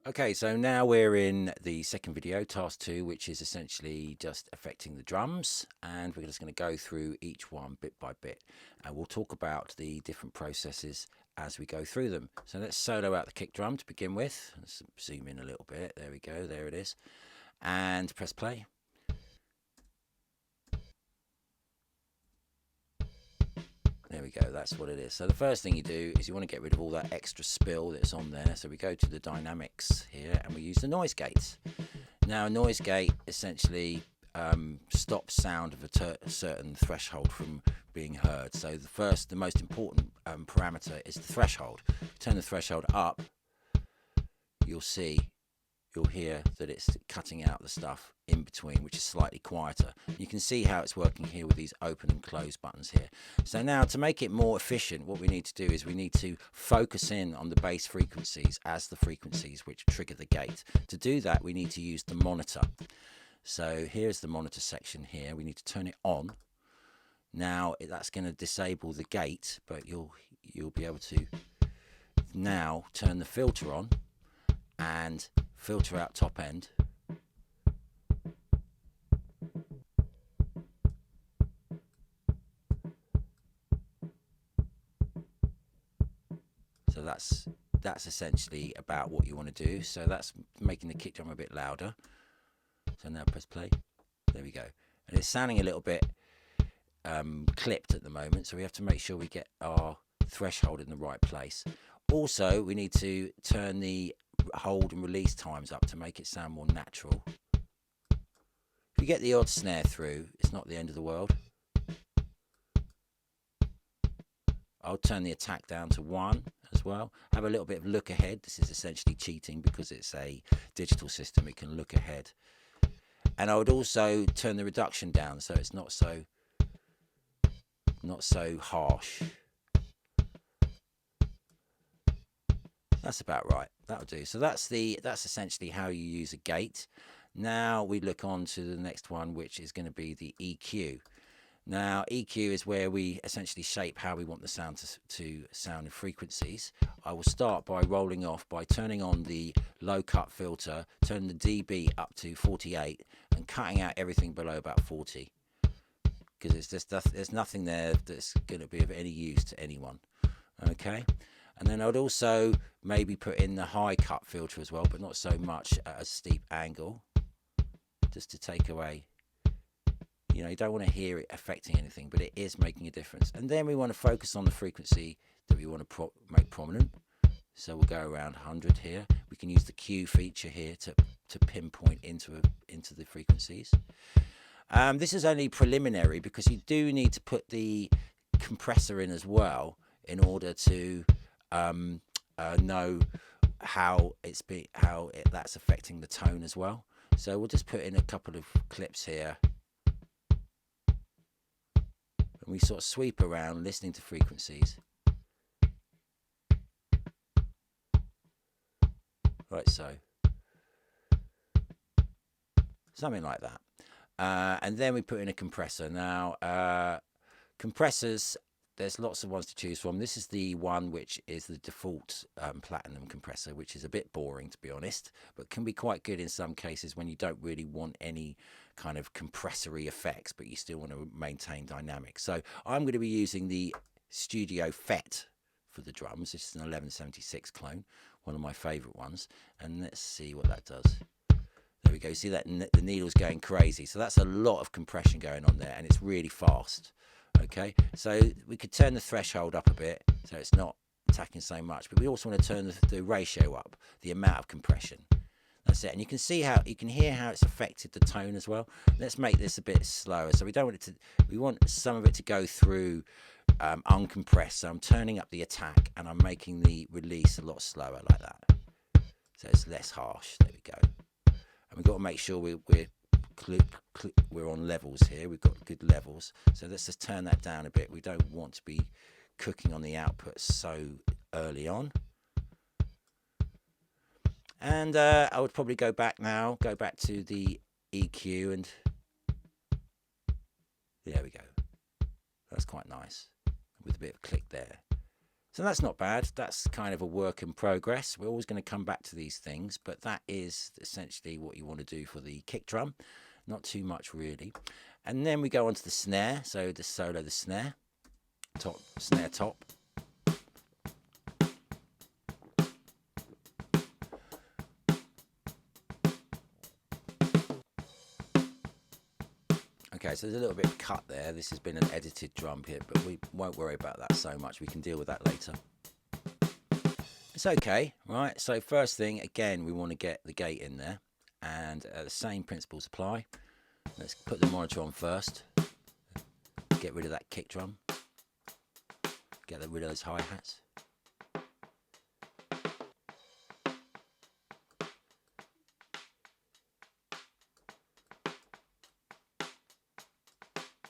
Okay, so now we're in the second video, task 2, which is essentially just affecting the drums, and we're just going to go through each one bit by bit, and we'll talk about the different processes as we go through them. So let's solo out the kick drum to begin with. Let's zoom in a little bit. There we go, there it is. And press play. There we go, that's what it is. So the first thing you do is you want to get rid of all that extra spill that's on there. So we go to the dynamics here and we use the noise gates. Now a noise gate essentially stops sound of a certain threshold from being heard. So the most important parameter is the threshold. Turn the threshold up, you'll hear that it's cutting out the stuff in between, which is slightly quieter. You can see how it's working here with these open and close buttons here. So now to make it more efficient, what we need to do is we need to focus in on the bass frequencies as the frequencies which trigger the gate. To do that, we need to use the monitor. So here's the monitor section here. We need to turn it on. Now that's going to disable the gate, but you'll be able to now turn the filter on and filter out top end. So that's essentially about what you want to do. So that's making the kick drum a bit louder. So now press play. There we go. And it's sounding a little bit clipped at the moment, so we have to make sure we get our threshold in the right place. Also, we need to turn the hold and release times up to make it sound more natural. If you get the odd snare through, it's not the end of the world. I'll turn the attack down to 1 as well. Have a little bit of look ahead. This is essentially cheating because it's a digital system. It can look ahead. And I would also turn the reduction down so it's not so harsh. That's about right. That'll do. So that's essentially how you use a gate. Now we look on to the next one, which is going to be the EQ. Now EQ is where we essentially shape how we want the sound to sound in frequencies. I will start by rolling off by turning on the low cut filter, turning the dB up to 48 and cutting out everything below about 40, because there's nothing there that's going to be of any use to anyone. Okay. And then I'd also maybe put in the high cut filter as well, but not so much at a steep angle, just to take away, you don't want to hear it affecting anything, but it is making a difference. And then we want to focus on the frequency that we want to make prominent. So we'll go around 100 here. We can use the Q feature here to pinpoint into the frequencies. This is only preliminary because you do need to put the compressor in as well in order to know how that's affecting the tone as well. So we'll just put in a couple of clips here, and we sort of sweep around listening to frequencies. Right, so something like that. And then we put in a compressor. Now compressors, there's lots of ones to choose from. This is the one which is the default platinum compressor, which is a bit boring, to be honest, but can be quite good in some cases when you don't really want any kind of compressory effects, but you still want to maintain dynamics. So I'm going to be using the Studio FET for the drums. This is an 1176 clone, one of my favorite ones. And let's see what that does. There we go. See that the needle's going crazy. So that's a lot of compression going on there, and it's really fast. Okay, so we could turn the threshold up a bit so it's not attacking so much, but we also want to turn the ratio up, the amount of compression. That's it. And you can hear how it's affected the tone as well. Let's make this a bit slower. So we want some of it to go through uncompressed. So I'm turning up the attack and I'm making the release a lot slower like that. So it's less harsh. There we go. And we've got to make sure we're on levels here. We've got good levels. So let's just turn that down a bit. We don't want to be cooking on the output so early on. And I would probably go back to the EQ, and there we go. That's quite nice with a bit of click there. So that's not bad. That's kind of a work in progress. We're always going to come back to these things, but that is essentially what you want to do for the kick drum. Not too much really. And then we go on to the snare. So the solo, the snare, top, snare top. Okay, so there's a little bit of cut there. This has been an edited drum hit, but we won't worry about that so much. We can deal with that later. It's okay, right? So first thing, again, we want to get the gate in there, and the same principles apply. Let's put the monitor on first. Get rid of that kick drum. Get rid of those hi-hats.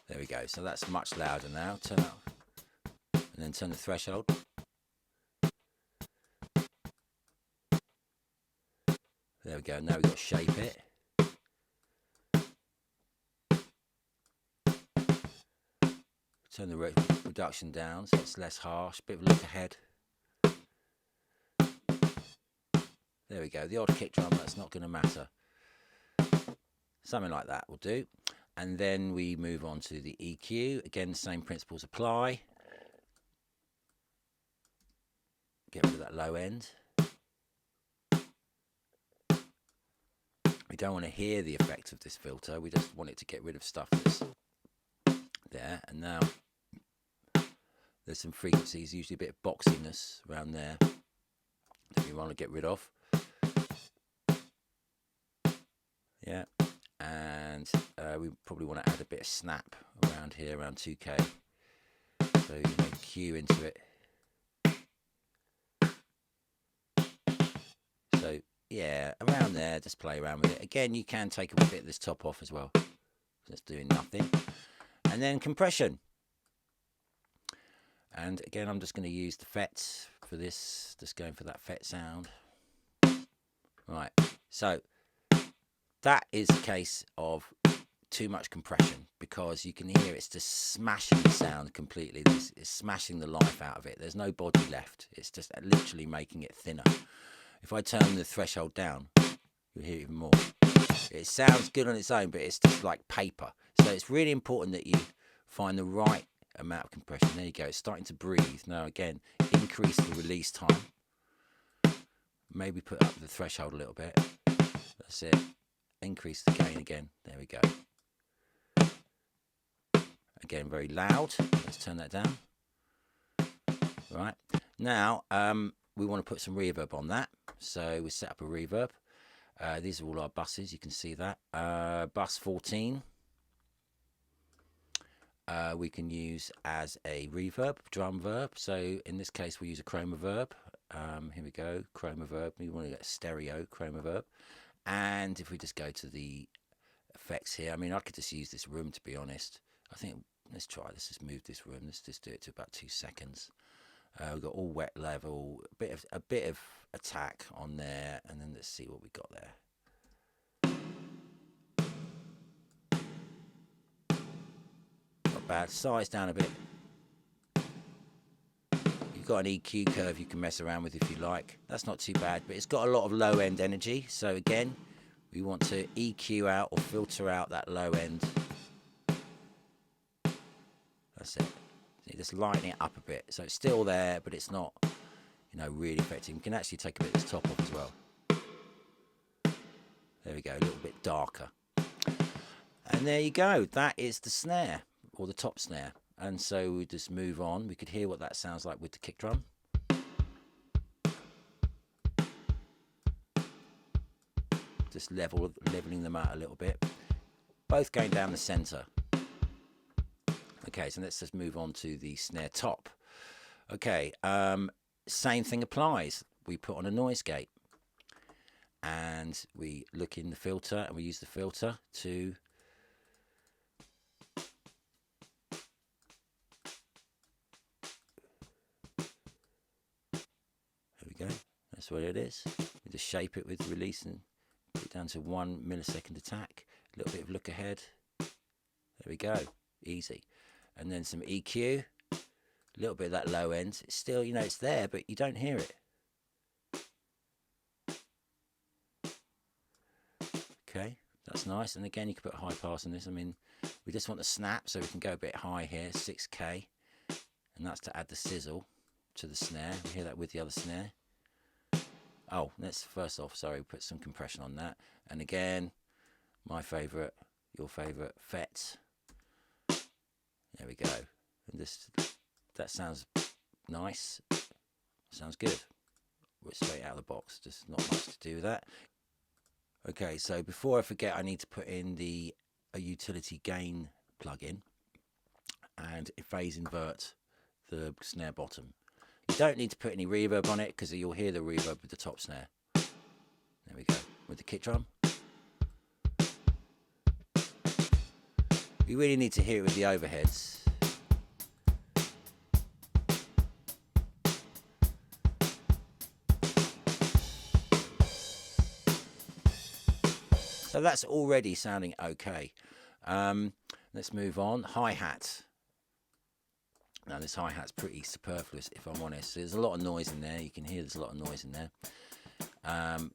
There we go. So that's much louder now. Turn up, and then turn the threshold. There we go. Now we've got to shape it. Turn the reduction down so it's less harsh. Bit of a look ahead. There we go. The odd kick drum, that's not going to matter. Something like that will do. And then we move on to the EQ. Again, the same principles apply. Get rid of that low end. We don't want to hear the effect of this filter. We just want it to get rid of stuff that's there. And now there's some frequencies, usually a bit of boxiness around there that we want to get rid of. Yeah. And we probably want to add a bit of snap around here, around 2K. So you know, Q into it. So yeah, around there, just play around with it. Again, you can take a bit of this top off as well. Just doing nothing. And then compression. And again, I'm just going to use the FET for this, just going for that FET sound. Right, so that is a case of too much compression, because you can hear it's just smashing the sound completely. It's smashing the life out of it. There's no body left. It's just literally making it thinner. If I turn the threshold down, you'll hear even more. It sounds good on its own, but it's just like paper. So it's really important that you find the right amount of compression. There you go. It's starting to breathe. Now again, increase the release time. Maybe put up the threshold a little bit. That's it. Increase the gain again. There we go. Again, very loud. Let's turn that down. Right. Now, we want to put some reverb on that. So we set up a reverb. These are all our buses. You can see that. Bus 14. We can use as a reverb, drum verb. So in this case, we use a chroma verb. Here we go, chroma verb. We want to get stereo chroma verb. And if we just go to the effects here, I mean, I could just use this room, to be honest. I think, let's try, let's just move this room. Let's just do it to about 2 seconds. We've got all wet level, a bit of attack on there, and then let's see what we got there. Not bad. Size down a bit. You've got an EQ curve you can mess around with if you like. That's not too bad, but it's got a lot of low end energy. So again, we want to EQ out or filter out that low end. That's it. So just lighten it up a bit. So it's still there, but it's not, you know, really affecting. We can actually take a bit of this top off as well. There we go, a little bit darker. And there you go. That is the snare, or the top snare. And so we just move on. We could hear what that sounds like with the kick drum. Just leveling them out a little bit. Both going down the center. Okay, so let's just move on to the snare top. Okay, same thing applies. We put on a noise gate. And we look in the filter, and we use the filter to go. That's what it is. We just shape it with release and put it down to 1 millisecond attack. A little bit of look ahead. There we go. Easy. And then some EQ. A little bit of that low end. It's still, you know, it's there, but you don't hear it. Okay, that's nice. And again, you can put a high pass on this. I mean, we just want the snap, so we can go a bit high here, 6K. And that's to add the sizzle to the snare. We hear that with the other snare. Oh, let's first off, sorry, put some compression on that. And again, my favourite, your favourite, FET. There we go. And this, that sounds nice. Sounds good. We're straight out of the box. Just not much to do with that. Okay, so before I forget, I need to put in a utility gain plugin and phase invert the snare bottom. You don't need to put any reverb on it because you'll hear the reverb with the top snare. There we go. With the kick drum. You really need to hear it with the overheads. So that's already sounding okay. Let's move on. Hi-hat. Now this hi-hat's pretty superfluous, if I'm honest. There's a lot of noise in there. You can hear there's a lot of noise in there.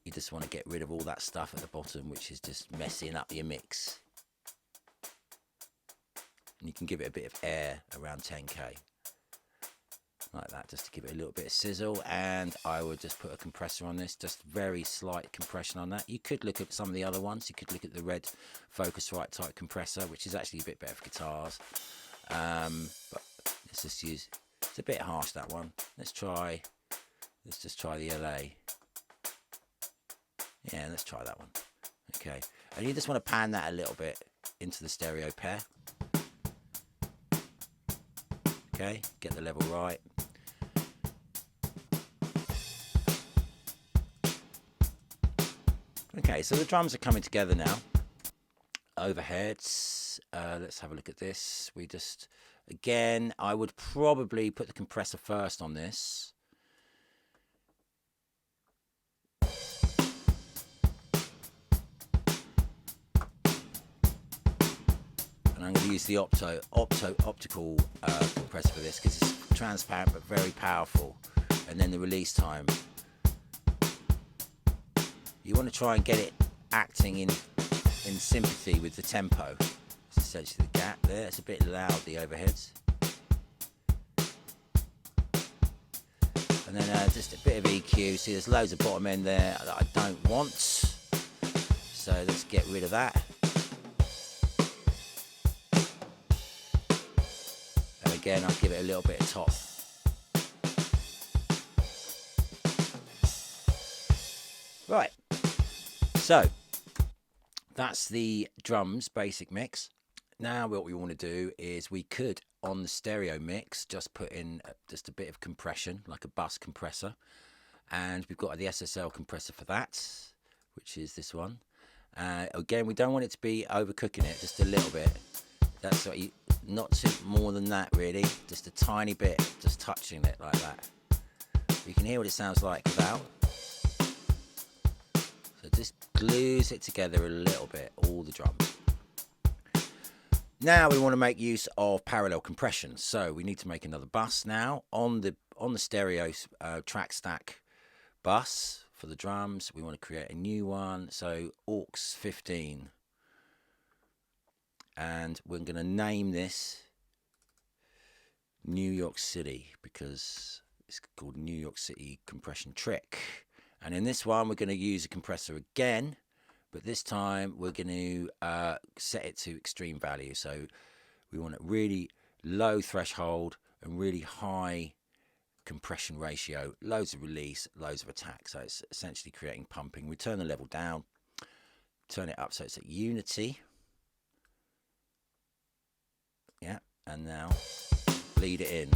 You just want to get rid of all that stuff at the bottom, which is just messing up your mix. And you can give it a bit of air around 10K. Like that, just to give it a little bit of sizzle. And I would just put a compressor on this, just very slight compression on that. You could look at some of the other ones. You could look at the red Focusrite type compressor, which is actually a bit better for guitars. But let's just use, it's a bit harsh, that one. Let's just try the LA. Yeah, let's try that one. Okay, and you just want to pan that a little bit into the stereo pair. Okay, get the level right. Okay, so the drums are coming together now. Overheads, let's have a look at this. We just, again, I would probably put the compressor first on this. And I'm going to use the optical compressor for this because it's transparent but very powerful. And then the release time. You want to try and get it acting in sympathy with the tempo. It's essentially the gap there. It's a bit loud, the overheads. And then just a bit of EQ. See, there's loads of bottom end there that I don't want. So let's get rid of that. And again, I'll give it a little bit of top. Right. So that's the drums basic mix. Now what we want to do is we could, on the stereo mix, just put in just a bit of compression, like a bus compressor. And we've got the SSL compressor for that, which is this one. Again, we don't want it to be overcooking it, just a little bit. That's what you, not too more than that really, just a tiny bit, just touching it like that. You can hear what it sounds like without. So just glues it together a little bit, all the drums. Now we want to make use of parallel compression. So we need to make another bus now on the stereo track stack bus for the drums. We want to create a new one. So aux 15, and we're going to name this New York City because it's called New York City Compression Trick. And in this one, we're going to use a compressor again, but this time we're going to set it to extreme value. So we want a really low threshold and really high compression ratio, loads of release, loads of attack. So it's essentially creating pumping. We turn the level down, turn it up so it's at unity. Yeah, and now bleed it in.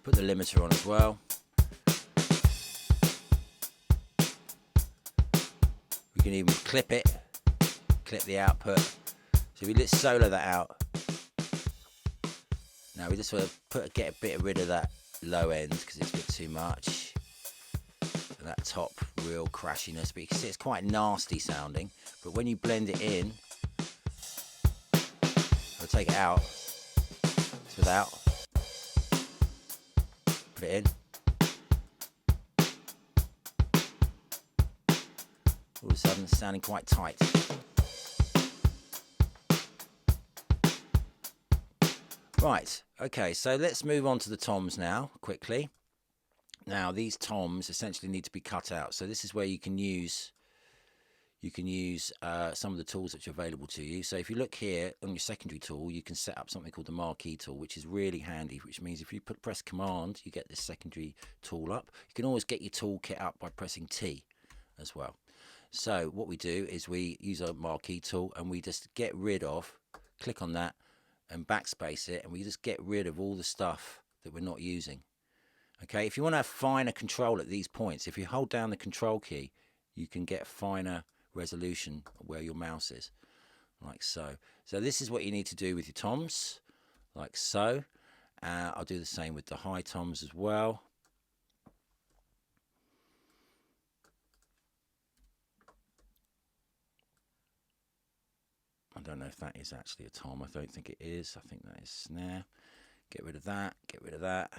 Put the limiter on as well. We can even clip it, clip the output. So let's solo that out. Now we just want to get a bit rid of that low end because it's a bit too much. And that top real crashiness, but you can see it's quite nasty sounding. But when you blend it in, I'll take it out. It's without. Put it in. All of a sudden it's sounding quite tight. Right, okay, so let's move on to the toms now, quickly. Now these toms essentially need to be cut out. So this is where you can use some of the tools that are available to you. So if you look here on your secondary tool, you can set up something called the marquee tool, which is really handy, which means if you press command, you get this secondary tool up. You can always get your toolkit up by pressing T as well. So what we do is we use our marquee tool and we just get rid of, click on that and backspace it, and we just get rid of all the stuff that we're not using. Okay, if you want to have finer control at these points, if you hold down the control key, you can get finer resolution where your mouse is, like so. So this is what you need to do with your toms, like so. I'll do the same with the high toms as well. I don't know if that is actually a tom. I don't think it is. I think that is snare. Get rid of that. Get rid of that.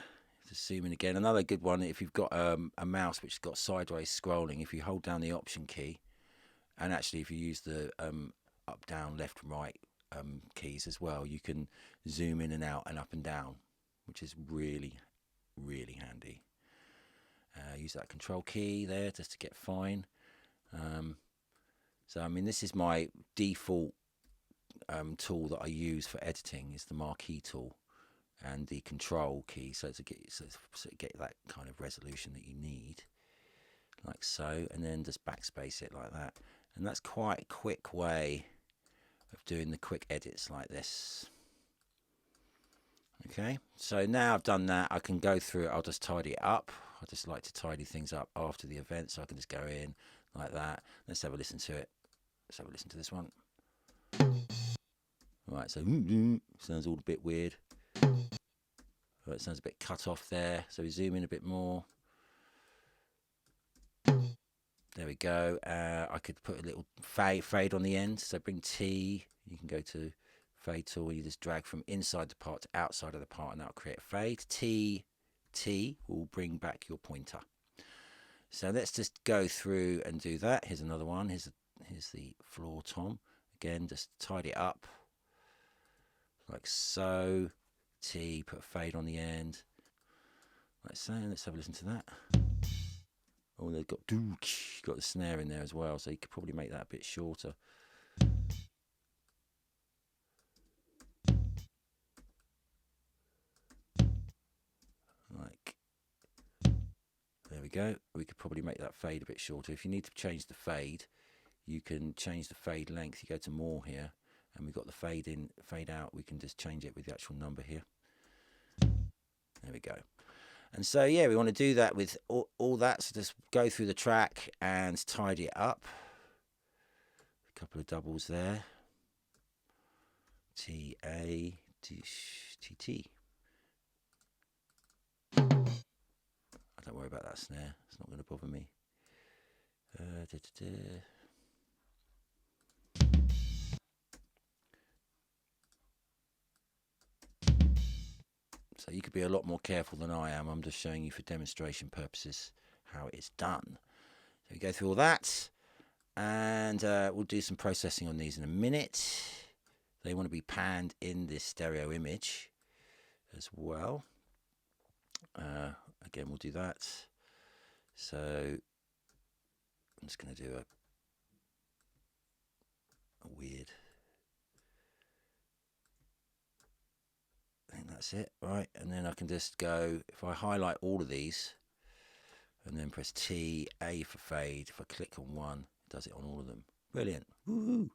Just zoom in again. Another good one, if you've got a mouse which has got sideways scrolling, if you hold down the option key, and actually if you use the up, down, left, right keys as well, you can zoom in and out and up and down, which is really, really handy. Use that control key there just to get fine. So I mean, this is my default tool that I use for editing, is the marquee tool and the control key, so to get that kind of resolution that you need, like so, and then just backspace it like that. And that's quite a quick way of doing the quick edits like this. Okay, so now I've done that, I can go through it. I'll just tidy it up. I just like to tidy things up after the event, so I can just go in like that. Let's have a listen to it. Let's have a listen to this one. Right, so sounds all a bit weird. Right, it sounds a bit cut off there, so we zoom in a bit more. There we go. I could put a little fade on the end, so bring T. You can go to fade tool, you just drag from inside the part to outside of the part, and that'll create a fade. T will bring back your pointer. So let's just go through and do that. Here's another one. Here's the floor tom. Again, just tidy it up like so. T, put a fade on the end, like so. Let's have a listen to that. Oh, they've got the snare in there as well, so you could probably make that a bit shorter. Like, there we go. We could probably make that fade a bit shorter. If you need to change the fade, you can change the fade length. You go to more here, and we've got the fade in, fade out. We can just change it with the actual number here. There we go. And so, yeah, we want to do that with all that. So just go through the track and tidy it up. A couple of doubles there. T, A, T, T, T. Don't worry about that snare. It's not going to bother me. So you could be a lot more careful than I am. I'm just showing you for demonstration purposes how it's done. So we go through all that, and we'll do some processing on these in a minute. They want to be panned in this stereo image as well. Again, we'll do that. So I'm just going to do a weird. I think that's it, right? And then I can just go, if I highlight all of these and then press T, A for fade, if I click on one, it does it on all of them. Brilliant. Woohoo.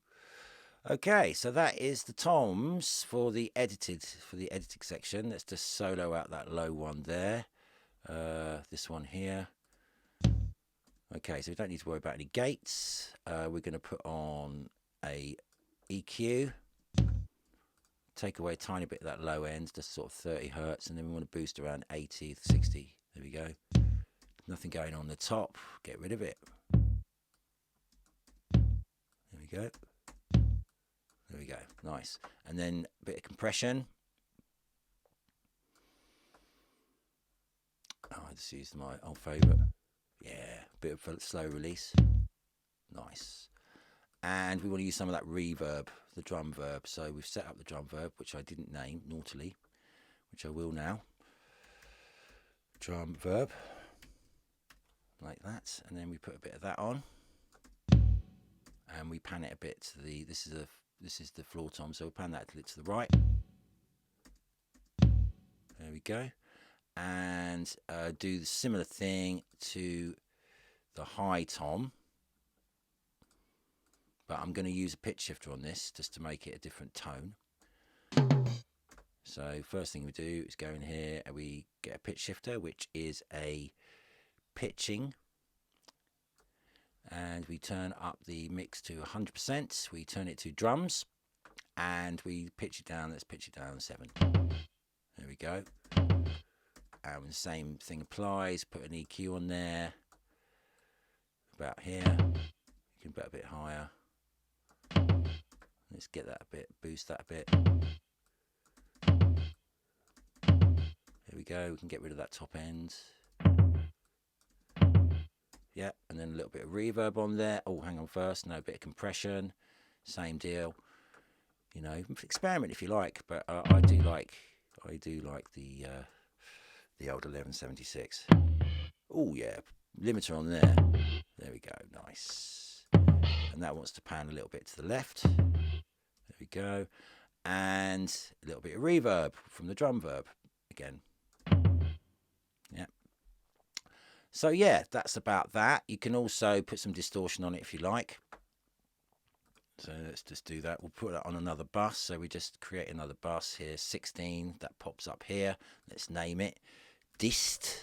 Okay, so that is the toms for the editing section. Let's just solo out that low one there. This one here. Okay, so we don't need to worry about any gates. We're going to put on a EQ. take away a tiny bit of that low end, just sort of 30 hertz, and then we want to boost around 80, 60. There we go. Nothing going on the top. Get rid of it. There we go. There we go. Nice. And then a bit of compression. Oh, I just used my old favourite. Yeah, bit of a slow release. Nice. And we want to use some of that reverb, the drum verb. So we've set up the drum verb, which I didn't name naughtily, which I will now. Drum verb, like that. And then we put a bit of that on. And we pan it a bit to the, this is the floor tom, so we'll pan that to the right. There we go. And do the similar thing to the high tom, but I'm going to use a pitch shifter on this just to make it a different tone. So first thing we do is go in here and we get a pitch shifter, which is a pitching, and we turn up the mix to 100%. We turn it to drums and we pitch it down. Let's pitch it down 7. There we go. And the same thing applies. Put an EQ on there, about here. You can put a bit higher. Let's get that a bit, boost that a bit. There we go. We can get rid of that top end. Yeah, and then a little bit of reverb on there. Oh, hang on first. No, a bit of compression. Same deal. You know, experiment if you like, but I do like the old 1176. Oh yeah, limiter on there. There we go, nice. And that wants to pan a little bit to the left. There we go. And a little bit of reverb from the drum verb again. Yeah. So yeah, that's about that. You can also put some distortion on it if you like. So let's just do that. We'll put that on another bus. So we just create another bus here, 16. That pops up here. Let's name it Dist.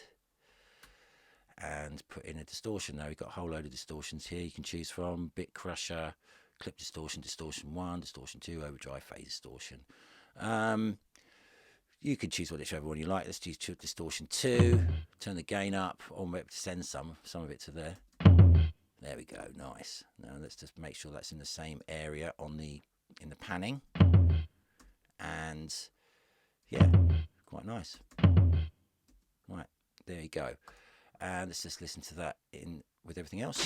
And put in a distortion. Now we've got a whole load of distortions here you can choose from. Bit crusher, clip distortion, distortion 1, distortion 2, overdrive, phase distortion. You can choose whichever one you like. Let's choose distortion 2. Turn the gain up, or maybe send some of it to there. There we go, nice. Now let's just make sure that's in the same area on in the panning. And yeah, quite nice. Right, there you go. And let's just listen to that in with everything else.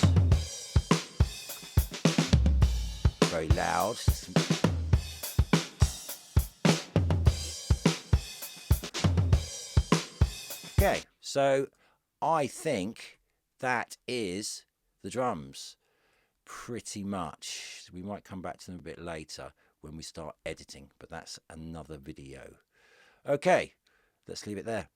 Very loud. Okay, so I think that is the drums pretty much. We might come back to them a bit later when we start editing, but that's another video. Okay, let's leave it there.